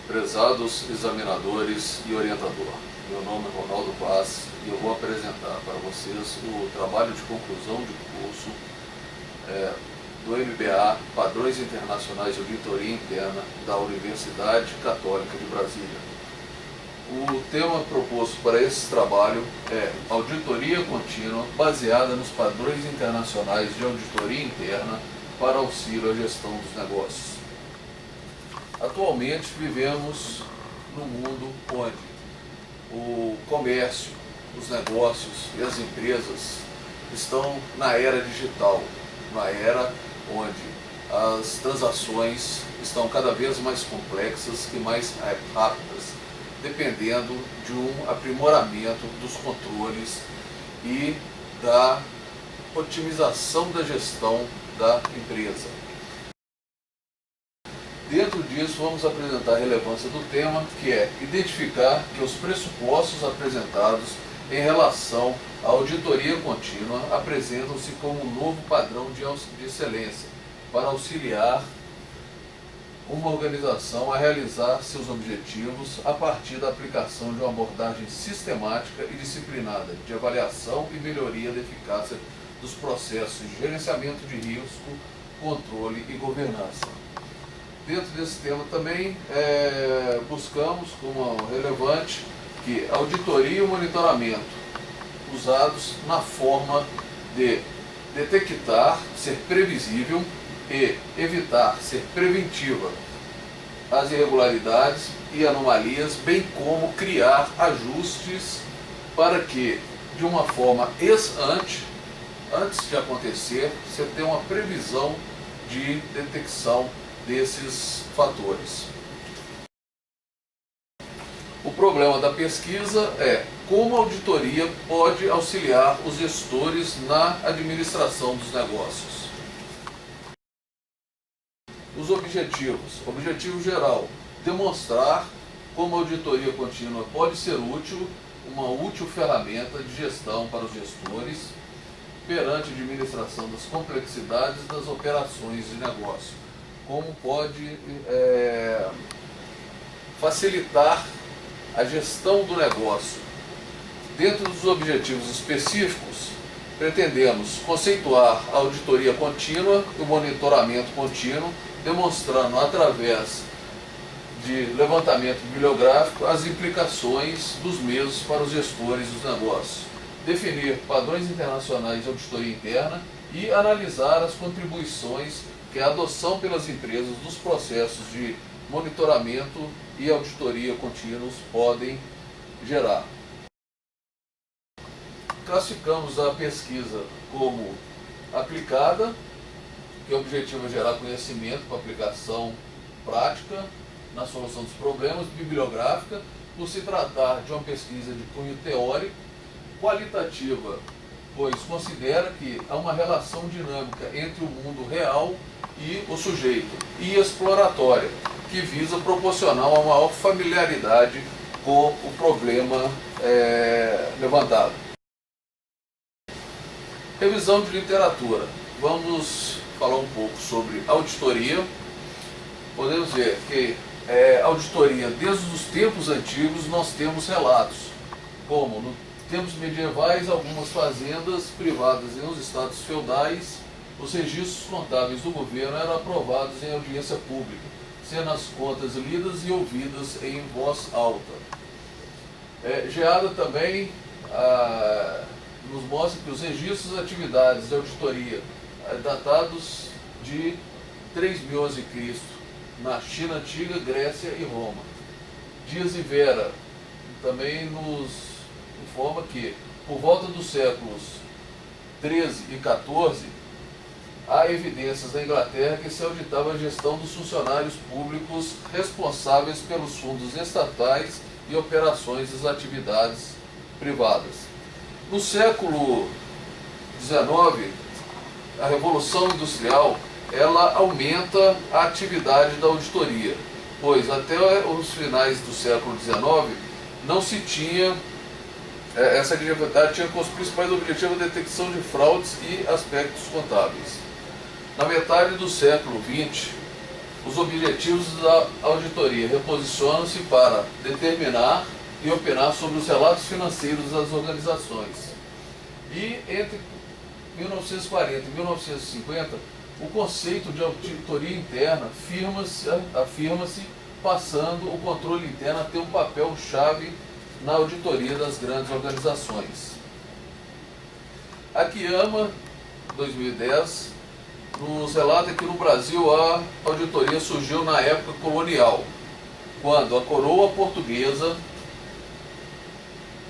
Prezados examinadores e orientador, meu nome é Ronaldo Vaz e eu vou apresentar para vocês o trabalho de conclusão de curso do MBA Padrões Internacionais de Auditoria Interna da Universidade Católica de Brasília. O tema proposto para esse trabalho é Auditoria Contínua baseada nos padrões internacionais de auditoria interna para auxílio à gestão dos negócios. Atualmente vivemos num mundo onde o comércio, os negócios e as empresas estão na era digital, uma era onde as transações estão cada vez mais complexas e mais rápidas, dependendo de um aprimoramento dos controles e da otimização da gestão da empresa. Dentro disso, vamos apresentar a relevância do tema, que é identificar que os pressupostos apresentados em relação à auditoria contínua apresentam-se como um novo padrão de excelência para auxiliar uma organização a realizar seus objetivos a partir da aplicação de uma abordagem sistemática e disciplinada de avaliação e melhoria da eficácia dos processos de gerenciamento de risco, controle e governança. Dentro desse tema também buscamos como relevante que auditoria e monitoramento usados na forma de detectar, ser previsível e evitar, ser preventiva as irregularidades e anomalias, bem como criar ajustes para que, de uma forma antes de acontecer, você tenha uma previsão de detecção desses fatores. O problema da pesquisa é como a auditoria pode auxiliar os gestores na administração dos negócios. Os objetivos. Objetivo geral: demonstrar como a auditoria contínua pode ser útil, uma útil ferramenta de gestão para os gestores perante a administração das complexidades das operações de negócio. Como pode facilitar a gestão do negócio. Dentro dos objetivos específicos, pretendemos conceituar a auditoria contínua e o monitoramento contínuo, demonstrando através de levantamento bibliográfico as implicações dos mesmos para os gestores dos negócios. Definir padrões internacionais de auditoria interna e analisar as contribuições que a adoção pelas empresas dos processos de monitoramento e auditoria contínuos podem gerar. Classificamos a pesquisa como aplicada, que o objetivo é gerar conhecimento para aplicação prática na solução dos problemas, bibliográfica, por se tratar de uma pesquisa de cunho teórico, qualitativa, pois considera que há uma relação dinâmica entre o mundo real e o sujeito, e exploratória, que visa proporcionar uma maior familiaridade com o problema levantado. Revisão de literatura. Vamos falar um pouco sobre auditoria. Podemos ver que auditoria, desde os tempos antigos, nós temos relatos, como no tempos medievais, algumas fazendas privadas em os estados feudais, os registros contábeis do governo eram aprovados em audiência pública, sendo as contas lidas e ouvidas em voz alta. Geada também nos mostra que os registros das atividades de auditoria datados de 3000 a.C., na China Antiga, Grécia e Roma. Dias e Vera também nos informa que, por volta dos séculos 13 e 14, há evidências na Inglaterra que se auditava a gestão dos funcionários públicos responsáveis pelos fundos estatais e operações das atividades privadas. No século XIX, a Revolução Industrial, ela aumenta a atividade da auditoria, pois até os finais do século XIX não se tinha essa atividade, tinha como principais objetivos a detecção de fraudes e aspectos contábeis. Na metade do século XX, Os objetivos da auditoria reposicionam-se para determinar e opinar sobre os relatos financeiros das organizações. E entre 1940 e 1950, o conceito de auditoria interna afirma-se, passando o controle interno a ter um papel-chave na auditoria das grandes organizações. Akiyama, 2010, nos relata que no Brasil a auditoria surgiu na época colonial, quando a coroa portuguesa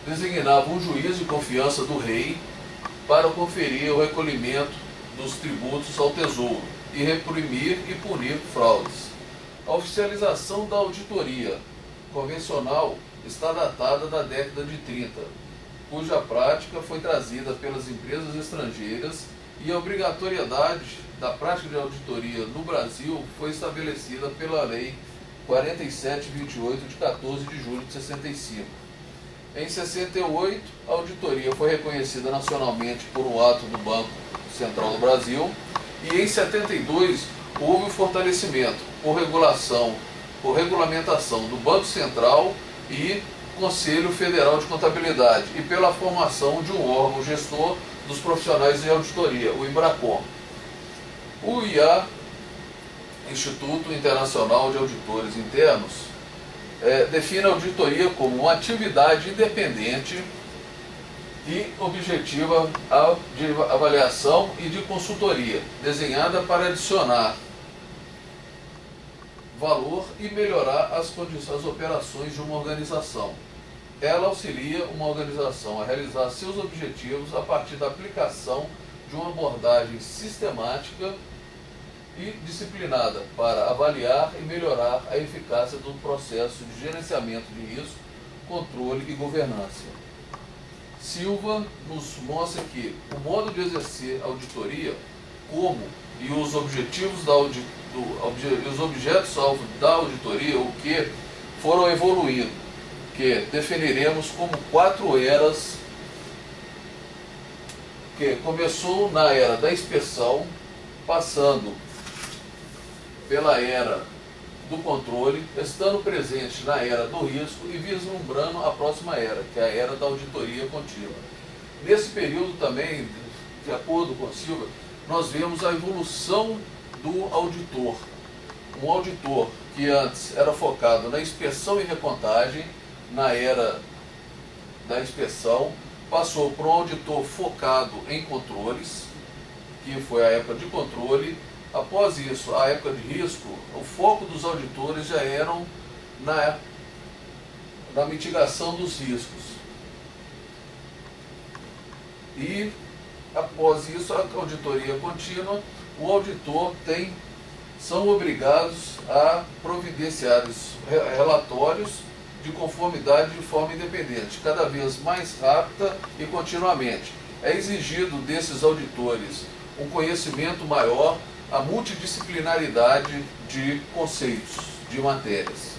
designava um juiz de confiança do rei para conferir o recolhimento dos tributos ao tesouro e reprimir e punir fraudes. A oficialização da auditoria convencional está datada da década de 30, cuja prática foi trazida pelas empresas estrangeiras, e a obrigatoriedade da prática de auditoria no Brasil foi estabelecida pela Lei 4728 de 14 de julho de 65. Em 68, a auditoria foi reconhecida nacionalmente por um ato do Banco Central do Brasil, e em 72 houve o fortalecimento por regulamentação do Banco Central e Conselho Federal de Contabilidade e pela formação de um órgão gestor dos profissionais de auditoria, o IBRACON. O IA, Instituto Internacional de Auditores Internos, define a auditoria como uma atividade independente e objetiva de avaliação e de consultoria, desenhada para adicionar valor e melhorar as operações de uma organização. Ela auxilia uma organização a realizar seus objetivos a partir da aplicação de uma abordagem sistemática e disciplinada para avaliar e melhorar a eficácia do processo de gerenciamento de risco, controle e governança. Silva nos mostra que o modo de exercer auditoria, como e os objetivos os objetos-alvo da auditoria, o que foram evoluindo, que definiremos como 4 eras, que começou na era da inspeção, passando pela era do controle, estando presente na era do risco e vislumbrando a próxima era, que é a era da auditoria contínua. Nesse período também, de acordo com Silva, nós vemos a evolução do auditor. Um auditor que antes era focado na inspeção e recontagem, na era da inspeção, passou para um auditor focado em controles, que foi a época de controle. Após isso, a época de risco, o foco dos auditores já eram na mitigação dos riscos. E após isso, a auditoria contínua, o auditor são obrigados a providenciar os relatórios de conformidade de forma independente, cada vez mais rápida e continuamente. É exigido desses auditores um conhecimento maior, a multidisciplinaridade de conceitos, de matérias.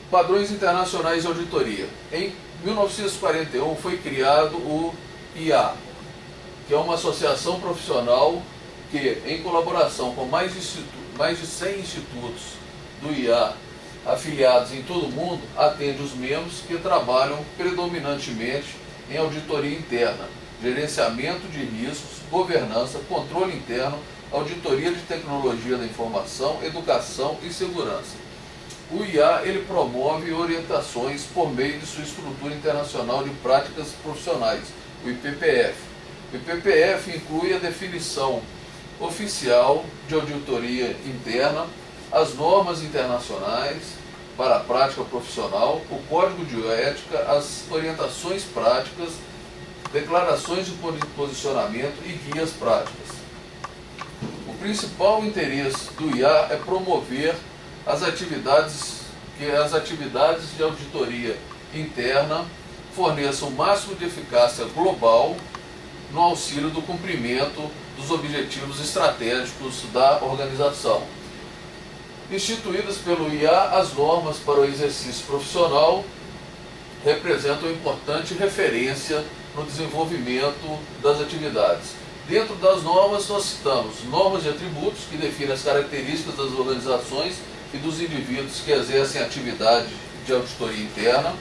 Padrões internacionais de auditoria. Em 1941 foi criado o IA, que é uma associação profissional que, em colaboração com mais de 100 institutos do IA afiliados em todo o mundo, atende os membros que trabalham predominantemente em auditoria interna, gerenciamento de riscos, governança, controle interno, auditoria de tecnologia da informação, educação e segurança. O IA ele promove orientações por meio de sua estrutura internacional de práticas profissionais, o IPPF. O IPPF inclui a definição oficial de auditoria interna, as normas internacionais para a prática profissional, o código de ética, as orientações práticas, declarações de posicionamento e guias práticas. O principal interesse do IA é promover as atividades de auditoria interna forneçam o máximo de eficácia global no auxílio do cumprimento dos objetivos estratégicos da organização. Instituídas pelo IA, as normas para o exercício profissional representam importante referência no desenvolvimento das atividades. Dentro das normas, nós citamos normas de atributos, que definem as características das organizações e dos indivíduos que exercem atividade de auditoria interna.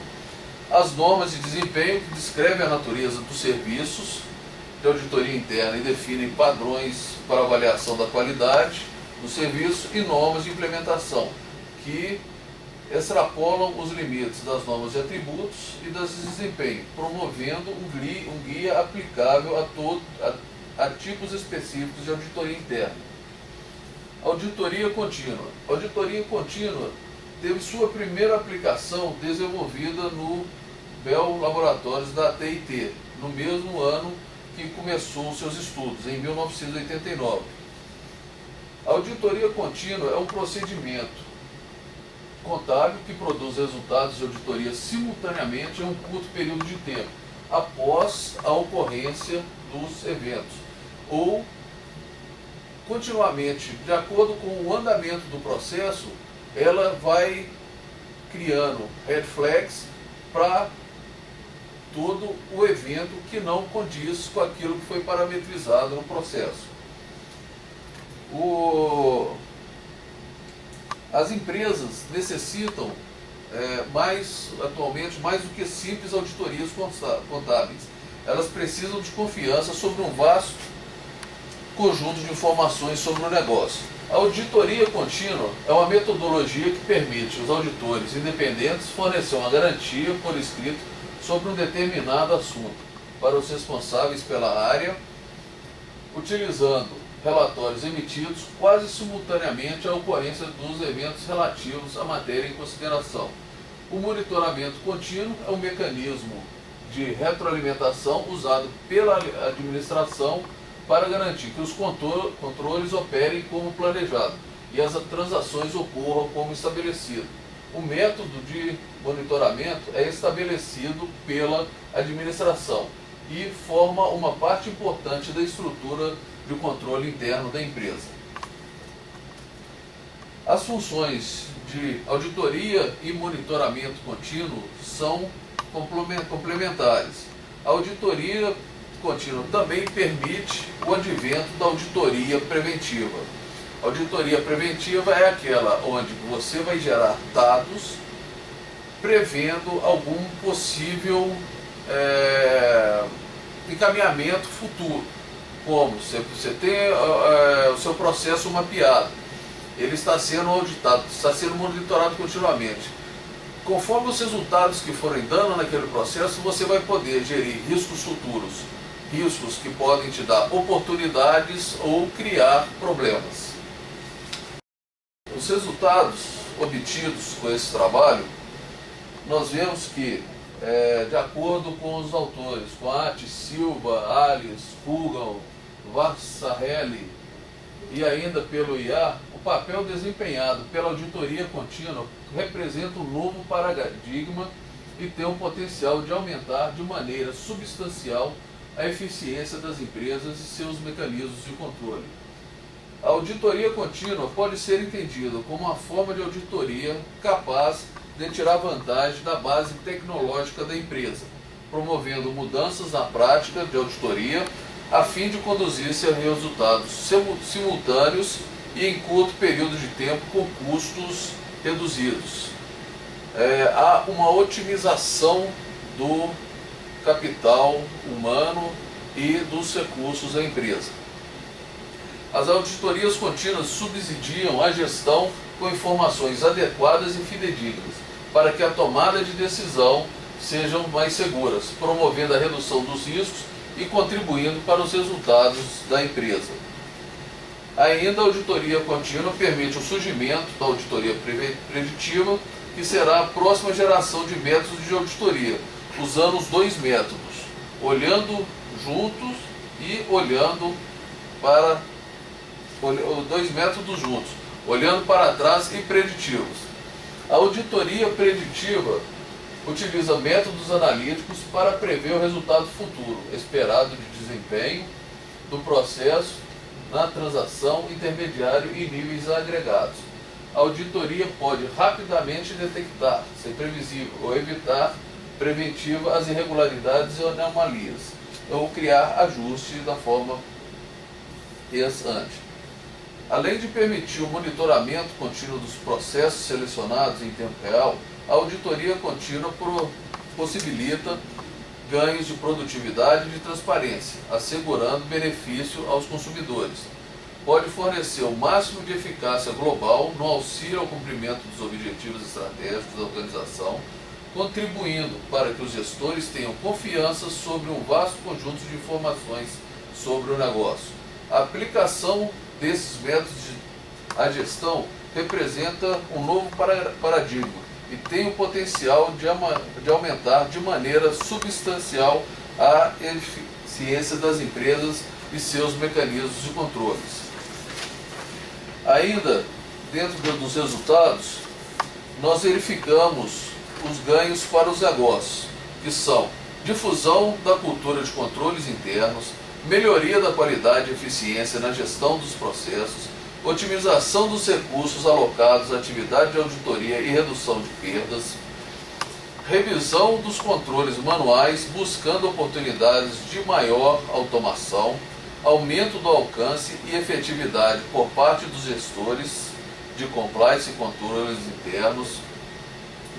As normas de desempenho, que descrevem a natureza dos serviços de auditoria interna e definem padrões para avaliação da qualidade do serviço, e normas de implementação, que extrapolam os limites das normas de atributos e das de desempenho, promovendo um guia aplicável a tipos específicos de auditoria interna. Auditoria contínua. Auditoria contínua teve sua primeira aplicação desenvolvida no Bell Laboratórios da TIT, no mesmo ano que começou seus estudos, em 1989. A auditoria contínua é um procedimento contábil que produz resultados de auditoria simultaneamente em um curto período de tempo, após a ocorrência dos eventos, ou continuamente, de acordo com o andamento do processo, ela vai criando red flags para todo o evento que não condiz com aquilo que foi parametrizado no processo. As empresas necessitam atualmente mais do que simples auditorias contábeis. Elas precisam de confiança sobre um vasto conjunto de informações sobre o negócio. A auditoria contínua é uma metodologia que permite aos auditores independentes fornecer uma garantia por escrito sobre um determinado assunto para os responsáveis pela área, utilizando relatórios emitidos quase simultaneamente à ocorrência dos eventos relativos à matéria em consideração. O monitoramento contínuo é um mecanismo de retroalimentação usado pela administração para garantir que os controles operem como planejado e as transações ocorram como estabelecido. O método de monitoramento é estabelecido pela administração e forma uma parte importante da estrutura de controle interno da empresa. As funções de auditoria e monitoramento contínuo são complementares. A auditoria contínua também permite o advento da auditoria preventiva. A auditoria preventiva é aquela onde você vai gerar dados prevendo algum possível encaminhamento futuro. Como você tem o seu processo mapeado, ele está sendo auditado, está sendo monitorado continuamente. Conforme os resultados que forem dando naquele processo, você vai poder gerir riscos futuros, riscos que podem te dar oportunidades ou criar problemas. Os resultados obtidos com esse trabalho, nós vemos que, de acordo com os autores, com Atti, Silva, Alice, Hugan, Vassarelli e ainda pelo IA, o papel desempenhado pela auditoria contínua representa um novo paradigma e tem o potencial de aumentar de maneira substancial a eficiência das empresas e seus mecanismos de controle. A auditoria contínua pode ser entendida como uma forma de auditoria capaz de tirar vantagem da base tecnológica da empresa, promovendo mudanças na prática de auditoria a fim de conduzir-se a resultados simultâneos e em curto período de tempo com custos reduzidos. Há uma otimização do capital humano e dos recursos da empresa. As auditorias contínuas subsidiam a gestão com informações adequadas e fidedignas, para que a tomada de decisão sejam mais seguras, promovendo a redução dos riscos e contribuindo para os resultados da empresa. Ainda a auditoria contínua permite o surgimento da auditoria preditiva, que será a próxima geração de métodos de auditoria, usando os dois métodos, olhando juntos e olhando para dois métodos juntos, olhando para trás e preditivos. A auditoria preditiva utiliza métodos analíticos para prever o resultado futuro esperado de desempenho do processo na transação, intermediário e níveis agregados. A auditoria pode rapidamente detectar, ser previsível ou evitar preventiva as irregularidades e anomalias, ou criar ajustes da forma ex ante. Além de permitir o monitoramento contínuo dos processos selecionados em tempo real, a auditoria contínua possibilita ganhos de produtividade e de transparência, assegurando benefício aos consumidores. Pode fornecer o máximo de eficácia global no auxílio ao cumprimento dos objetivos estratégicos da organização, contribuindo para que os gestores tenham confiança sobre um vasto conjunto de informações sobre o negócio. A aplicação desses métodos à gestão representa um novo paradigma e tem o potencial de aumentar de maneira substancial a eficiência das empresas e seus mecanismos de controles. Ainda dentro dos resultados, nós verificamos os ganhos para os negócios, que são difusão da cultura de controles internos, melhoria da qualidade e eficiência na gestão dos processos, otimização dos recursos alocados à atividade de auditoria e redução de perdas, revisão dos controles manuais buscando oportunidades de maior automação, aumento do alcance e efetividade por parte dos gestores de compliance e controles internos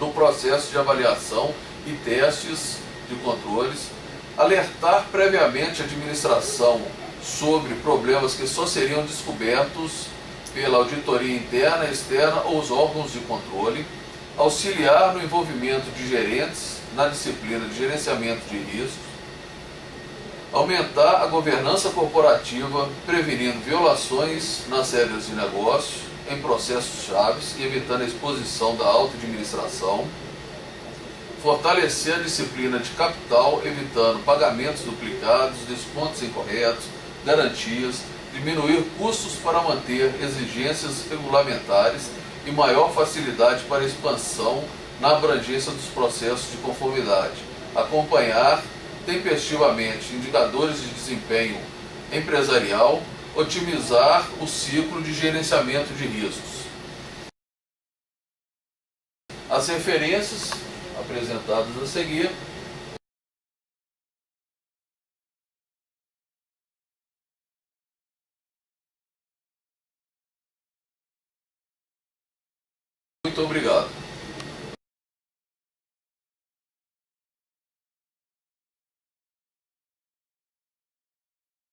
no processo de avaliação e testes de controles, alertar previamente a administração sobre problemas que só seriam descobertos pela auditoria interna, externa ou os órgãos de controle, auxiliar no envolvimento de gerentes na disciplina de gerenciamento de riscos, aumentar a governança corporativa, prevenindo violações nas regras de negócio, em processos chaves e evitando a exposição da alta administração, fortalecer a disciplina de capital, evitando pagamentos duplicados, descontos incorretos, garantias, diminuir custos para manter exigências regulamentares e maior facilidade para a expansão na abrangência dos processos de conformidade, acompanhar tempestivamente indicadores de desempenho empresarial, otimizar o ciclo de gerenciamento de riscos. As referências apresentadas a seguir muito obrigado.